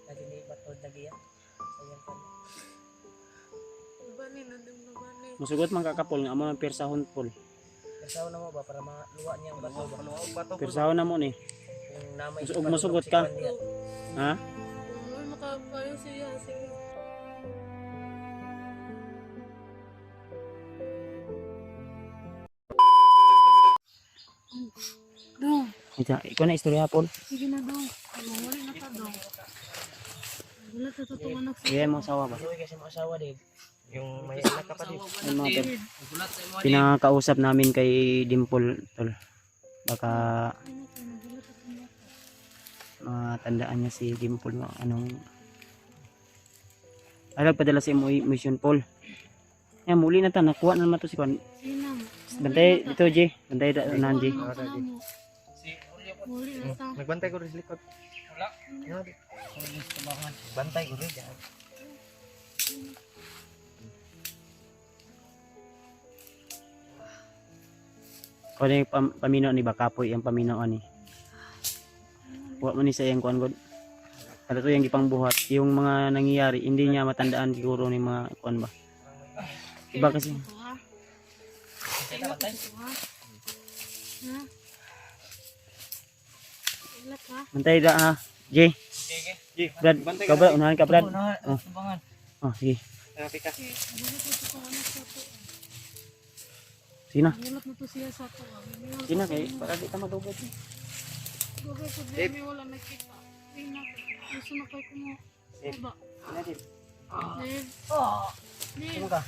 Lagi ni batod lagi ya. Sayang pa. Masugot man kakapol nga amo ang pirsahon pol. Kasao na mo ba para maluwa niya ang bato ba? Pirsahon na mo ni. Yung namay Ug masugot ka. Ha? Ay, makapayo siya. Sige. Dong, Ikaw na istorya pol. sige na dong. Wala na ka dong. Wala ka totoo anak sa Sige mo sawa ba? Luwi kasi mga asawa din. Yung may anak ka pa din. Ay, mga tol. Pinakausap namin kay Dimple tol. Baka matandaan niya si Dimple no anong alag padala sa mission Paul. Ya muli na ta nakuha na naman to si Kwan. sinam. Bantay dito J. Bantay da nan J. Muli na ta. Nagbantay ko rin sa likod. Wala. Bantay ko rin. Kung yung paminaw ni Bakapoy yung paminaw ni. Huwag mo ni sa iyang kuan god. Ano to yung gipang buhat. Yung mga nangyayari hindi niya matandaan siguro ni mga kuan ba. Iba kasi. Bantay da ha. J. Brad, ka Brad, unahan ka Brad. Oh, sige. Sina? Gulat na to siya sa to. Sina kay para di ta madugod. Dugay ko dami wala nakita. Ina, gusto na kay kumo. Ba? Sina din. Dave. Sino ka?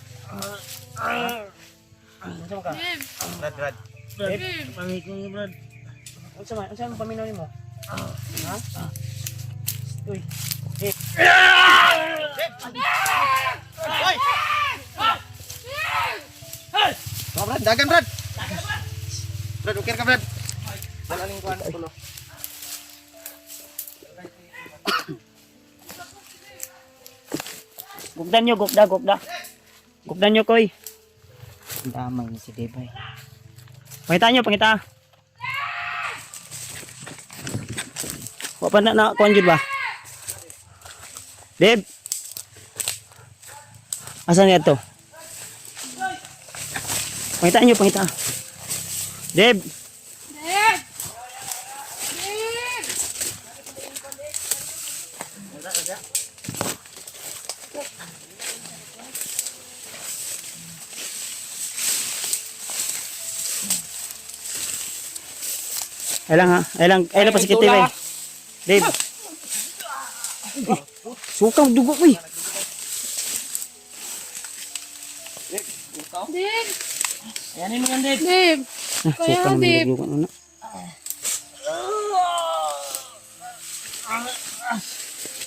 Sino ka? Dave. Brad. Dave. Pangiko ni Brad. Unsa ang paminaw nimo? Ha? Uy. Oh, Brad, dagan Brad. Brad, ukir ka Brad. Wala ning kuan tulo. Gugdan nyo, gugda. Gugdan nyo, koy. Ang damay ni si Debay. Pangita nyo, pangita. Wapa na kuan jud ba? Deb. Asan niya to? Pangita nyo, pangita. Deb. Dave. Dave. Ay lang ha. Ay lang pa si Kitty ba? Deb. Sukaw dugo uy. Dave. Ayan mo yan, Dave. Dave. Kaya Sukaw Dave. dugo ano.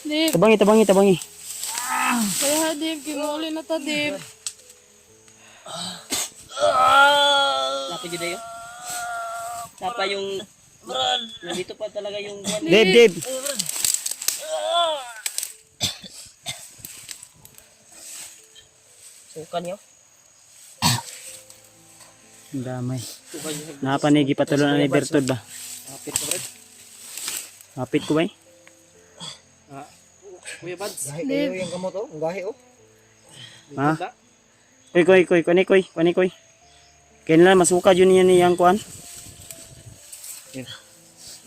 Dave. Tabangi. Kaya Dave, kimuli na ta Dave. Napa jud ayo. Napa yung nandito pa talaga yung buwan. Deb. Sukan yo. Ang damay. Napanigi patuloy na ni Bertod ba? Kapit ko Brad. Hapit ko ba? Kuya Bads. Dave. Yung gamot oh, ang gahi oh. Ha? Koy. Kailan masuka yun niya niyang kuan?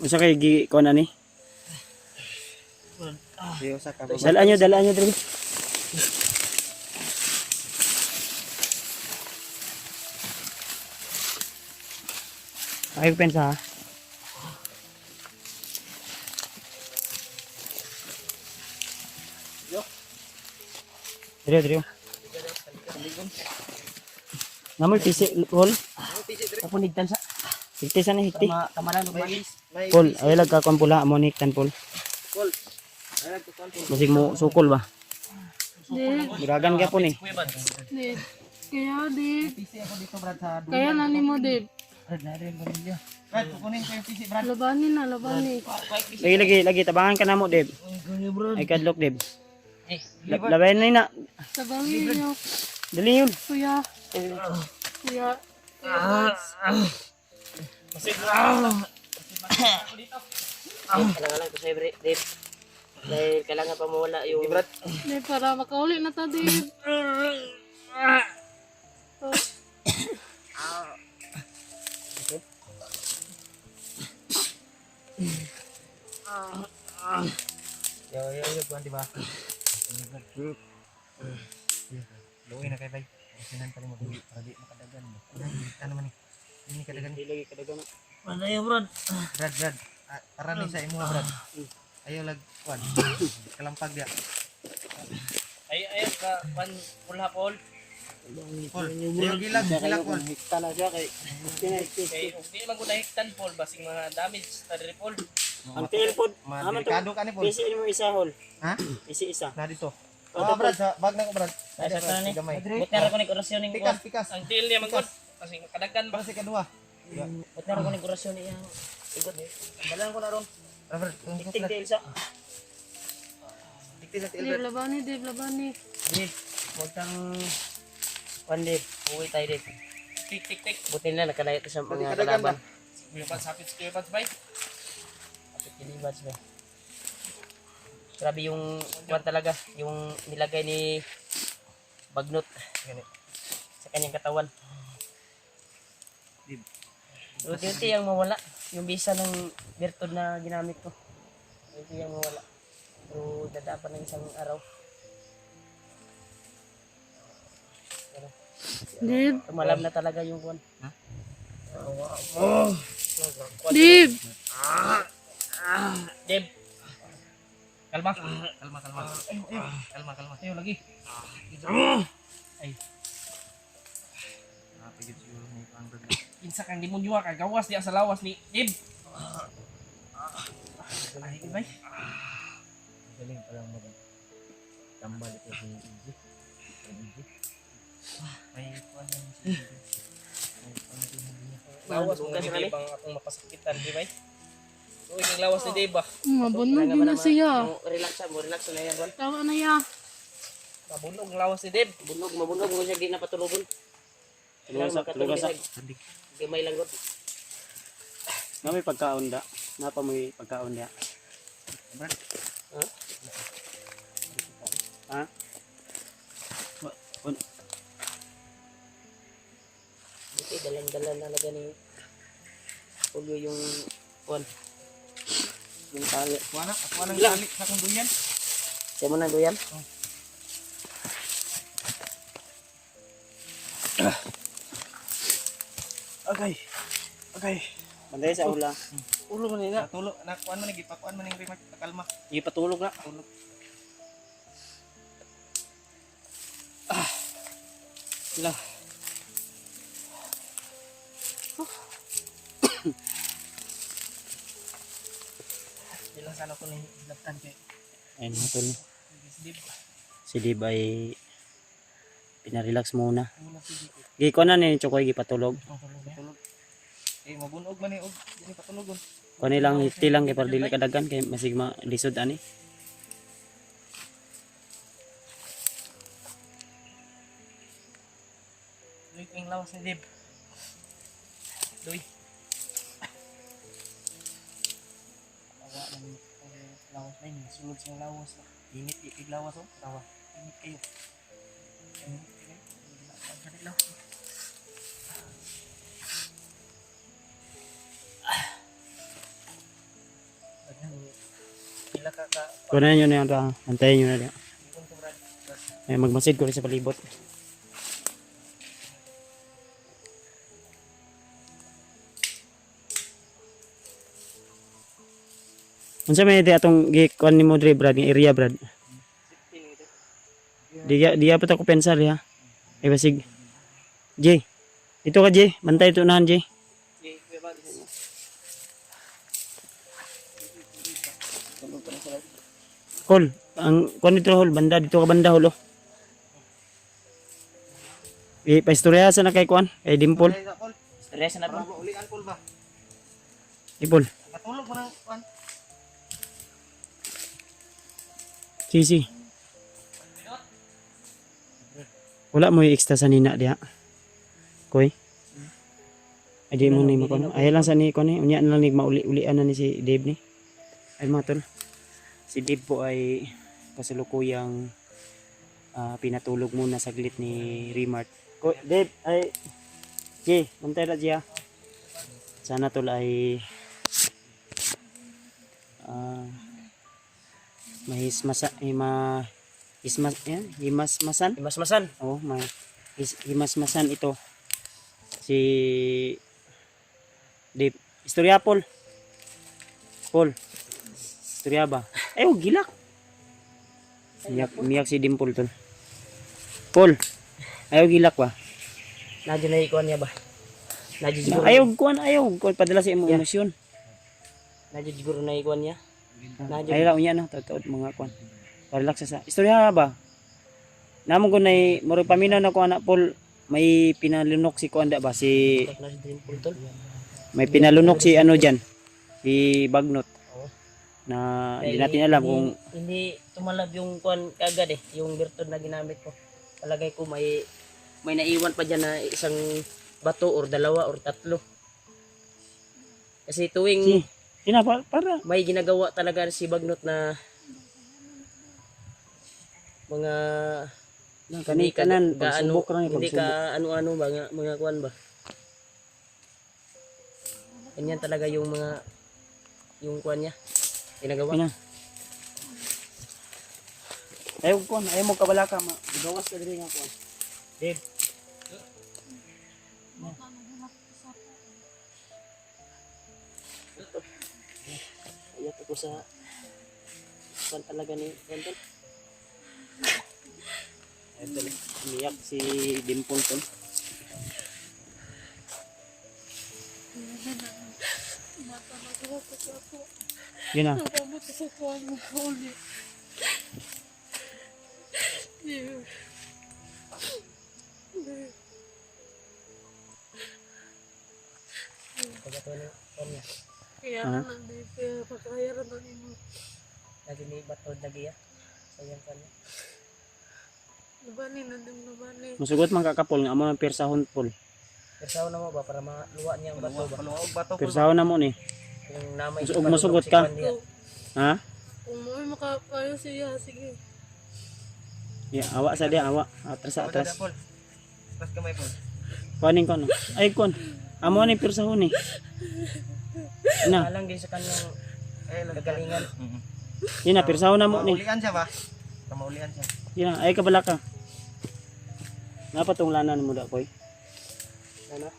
Usa kay gi kuan ani? Diyo sa ka. Dalaan nyo dali. Ay pensa ha. Drio. Namoy pisi hol. Ako nigtan sa. Hikti sana hikti. Tamalan og malis. Pol, ay lag ka kon pula amo niktan pol. Pol. Ay ko kan. Musig mo sukol ba? Dave. Guragan ka po ni. Kuya Bads. Dave. Kaya Dave. PC ako dito Brad sa Kaya nani mo Dave. Brad na rin pamilya. Brad, kukunin ko yung PC Brad. Labanin na, labanin. Lagi tabangan ka na mo, Deb. Ay kadlok, Deb. Eh, Labayan na. Sabangin niyo. Dali yun. Kuya. Kuya. Kailangan ko sa'yo, Dave. Dahil kailangan pa mawala yung... Di, para makauli na ta, Dave. Yo, kuan di ba? Luwi na kay bay. Sinan pa rin maguli para di makadagan mo. Ano man ni? Ini kadagan. Hindi lagi kadagan. Ano yun, Brad? Brad. Para ni sa imo Brad. Ayo lag kuan. Kalampag dia. Ay, pan pula Paul. Pol. Ayo gilag Pol. Hikta na siya kay Kay, hindi man ko nahiktan, Paul. Basing mga damage sa diri, Paul. ang tiil pod. Delikado ka ni Pol. Isi mo isa hol. Ha? Isi isa. Na dito. Brad, sa bag na ko Brad. Ay, sa tanan ni. Gamay. Butera ko ni orasyon ning kuwan. Pikas. Ang tiil niya man ko. Kasi kadagkan ba? Para sa kadua. Butera ko ni orasyon niya. Igot. Balan ko na ron. Brad, Tik tiil sa. dikti sa Dave, Brad. labani, Dave, labani. Dave, huwag kang... Juan, Dave. Uwi tayo, Dave. Tik. Buti na, nakalayo ko sa mga Kadagan ba? kalaban. Kuya Bats, hapit si Kuya Bats, bay. Hapit si Bats, bay. Grabe yung kuwan talaga, yung nilagay ni Bagnot sa kanyang katawan. Unti-unti ang mawala. Yung bisa ng Bertod na ginamit ko. Unti ang mawala. Pero dadaan pa ng isang araw. Dave, Tumalam na talaga yung kuwan. Dave. Deb, kalma. Kalma. Ayo lagi. Ay, Napigit siguro ni ang Brad. kinsa kang demonyo ka gawas diya sa lawas ni Deb. Ay, bay. Galing pa lang mag tambal ito si Izzy. May kuan yan si Izzy. May kuan din niya. Lawas mo kasi Deb ang akong mapasakitan, di bay. Uy, ang lawas ni Deb ba? Mabunog na siya. Relax na yan, Juan. Tawa na ya. Mabunog ang lawas ni Deb. Mabunog mo siya di na patulugon. Tulugan sa. Gamay lang gud. Na may pagkaon da. Napa mo pagkaon da. Brad, Ha? Dito dalan talaga ni Julio yung kuwan. Yung tali. ako nang tali sa kong duyan. Siya mo na duyan. Okay. Banday sa ula. Ulo man nila. Tulo na kuan man gipakuan man ning remote kalma. Ipatulog na. Lah. Ilang sana ko ni laptan kay Ayun natin. Deb. Si Dib ay pinarelax muna. Muna sige ko. Giko na ni Chokoy gipatulog. Tulog. Mabunog man ni og dili patulogon. Kuno lang hiti lang kay para dili kadagan kay masigma lisod ani. Duy king lawas ni Deb. Duy. Awa ng lawas na yun. Sulod siyang lawas na. Init ipig lawas oh. Tawa. Init kayo. Init kayo. Pagkalit lang. Pila ka Kuno niyo na ra. Antayin niyo na diya. ikon ko Brad. Ay magmasid ko rin sa palibot. Unsa may di atong gikuan nimo dre Brad, nga area Brad? Diya pa ta ko pensar ya. Ay basig. J. Dito ka J, bantay to nahan J. Hol, ang kuan dito hol banda dito ka banda hol. Oh. Paistorya sa na kay kuan, kay Dimple. Stress na Para ba? ulian pul ba? Dimple. Katulog mo nang kuan. Sisi. Wala mo extra sa nina diha. Koy. Ay di mo ni mo kono. Ay lang sa ni kono. Unya na lang ni mauli-ulian na ni si Dave ni. Ay mga tol, si Dave po ay kasalukuyang pinatulog muna saglit ni Remart. Dave, ay, Jay, mantay na Jay. Sana tol ay himasmasan. Imas-masan. Oh, himasmasan ito. Si Dave. Istorya, Paul. Paul. Istorya ba? Ay, gilak. Umiyak si Dimple, tol. Paul. Ayaw gilak ba? Nadyo na ikuan niya ba? Nadyo siguro. Ayaw kuan. Padala sa imong emosyon. Nadyo siguro na ikuan niya. Nadyo. Ay lang unya na totoo mga kuan. Relax sa. Istorya ba? Namo ko nay murag paminaw na ko anak Paul, may pinalunok si kuan da ba si Na si Dimple tol. may pinalunok si ano diyan. Si Bagnot. Oo. Na hindi natin alam kung hindi tumalab yung kuan kagad yung virtud na ginamit ko. Palagay ko may naiwan pa diyan na isang bato or dalawa or tatlo. Kasi tuwing para may ginagawa talaga si Bagnot na mga kani kanan pagsubok ra ni hindi pagsubok. ka ano-ano mga kuan ba. Ganyan talaga yung kuan niya ginagawa. Kanya. Ayaw kuan, ayaw mo kabalaka ma. Gawas ka diri nga kuan. Dave, ayat ako sa kuan talaga ni Anton. Ito umiyak si Dimple tol. Natanagawa ko sa ako. Yun na. Nagpamot sa kuwan mo uli. Pagkatuwa ng kuan niya. Kaya na di kaya pagkayaran ng imo. Lagi ni batod lagi ya. Sayang kuan niya. Nabani na din nabani. Musugot man kakapol nga amo ang persahon Paul. Persaw na mo ba para maluwa niya ang bato ba? Paluwag bato po. Persahon na mo ni. Yung namay Musugot ka? Ha? Kung may makakayo siya, sige. Ya, awa sa dia, awa. Atras sa atras. Pas kamay po. Kuanin ko no. Ay kuan. Amo ni persahon ni. Na, Alang din sa kanyang Eh, kagalingan. yun na persahon na mo ni. Maulian siya ba? Maulian siya. Yun na, ay kabalaka. Napatong lanan mo da koy. Ano?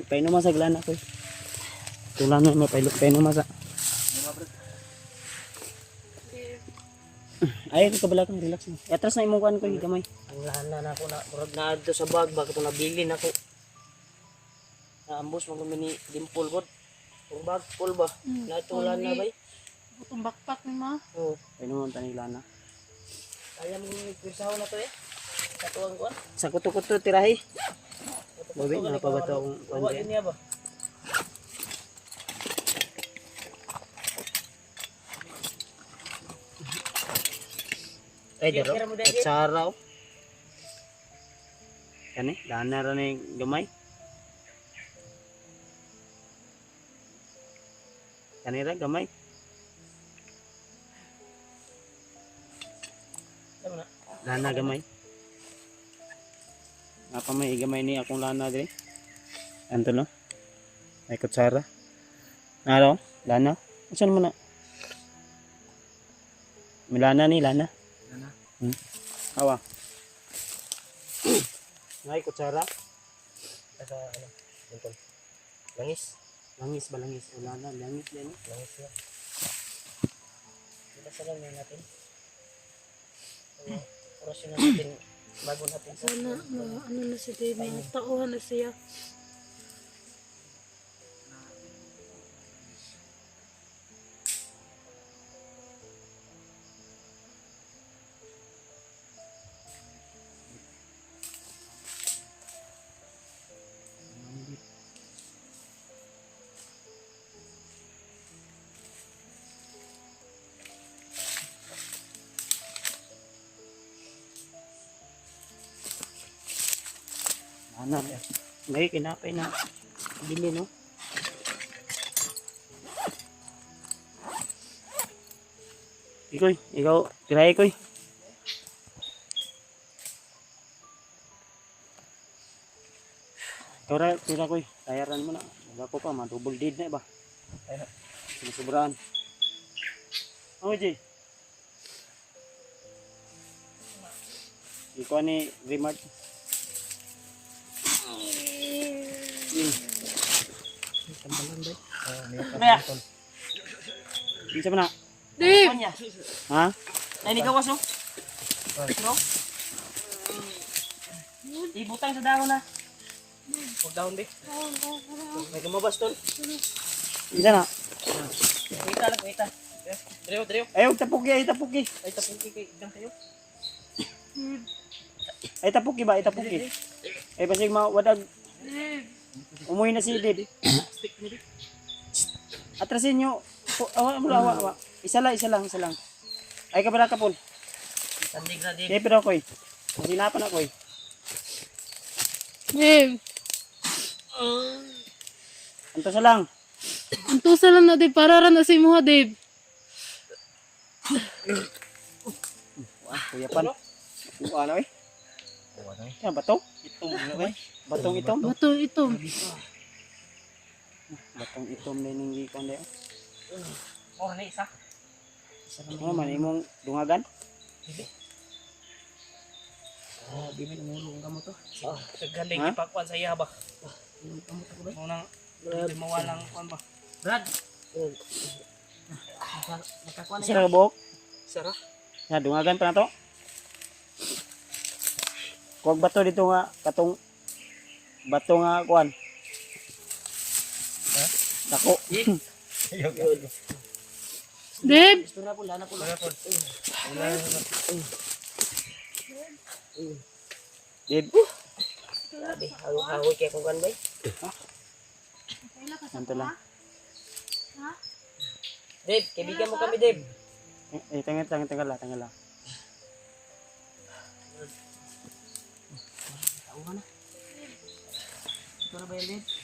Paino masag lana koy. Tulanan mo paino masa. Ay kabalaka, relax mo. Atras na imong kuan koy gamay. Ang lahan na ako na murag na adto sa bag ba kato nabili nako. Naambos mo kami ni Dimple god. Ang bag full ba? Natulan na bay. Itong backpack ni ma. Oh, Paino mo tani lana. kaya mo pirsaw na to Katuwang kuan. Sa kuto-kuto tirahi. Babi, Kuto-kuto, napabato akong kuwan luwa dyan. din niya ba? Ay daro. Kira mo At dahil. saraw. Kani, lana ra ni gamay. Kanira gamay. Tama na. Lana gamay. Apa may gamay ni akong lana diri. Anto no? Ay kutsara. Ano? Lana? Saan mo na? May lana ni lana. Lana. Awa. Ay kutsara. Saka ano? Dimple. Langis. Langis ba langis? O lana, langis din. Langis ya. Kita lang yan natin. So, orasyon na natin bago natin sa Sana ano na si Dave, matauhan na siya. Lana. May kinapay na. Bili no? Ikoy, ikaw, tirahe koy. Tira koy, tayaran mo na. Wala ko pa, double dead na ba? Sinusobraan. Oh, Jay. Ikaw ni Remart. Kaya, Isa mo na. Dave! ano niya? Ha? Nainigawas oh. Bro? Ibutang sa dahon na. Huwag dahon, be. May kumabas, tol. Isa na. Wait lang, wait lang. Driyo. Ayaw, tapuki, ay tapuki. Ay, tapos kay Igdang kayo. Ay tapuki ba, ay tapuki. Ay basig mawadag. Dave! Umuwi na si Dave. Atrasin nyo. Awa. Isa lang. Ay kabala ka po. Sandig na, Dave. Kaya pero ako'y. Masinapan ako'y. Dave! Anto sa lang. Antusa lang na, Dave. Para rin na si mo, Dave. Kuya pan. Ano eh? Yan, bato? Batong itom? Bato ito. Batong itom na hindi ko na. Oh, na isa. Ano man, imong dungagan? Di ba nangulong ka mo to? Kagaling Ha? ipakuan sa iya ba? Munang di mawalang kuan ba? Brad. Nakakuan na Isa na buhok? Sarah. Yan, dungagan pa na to. Kuwag bato dito nga, katong bato nga kuan. Dako. Dave! Gusto na po, lana po. Dib. Grabe, hawi kaya kung kan ba? Nanto lang. Dave, kaibigan mo kami, Dave. Tanggal lang. Tauhan na. Ito na ba yan, Dave?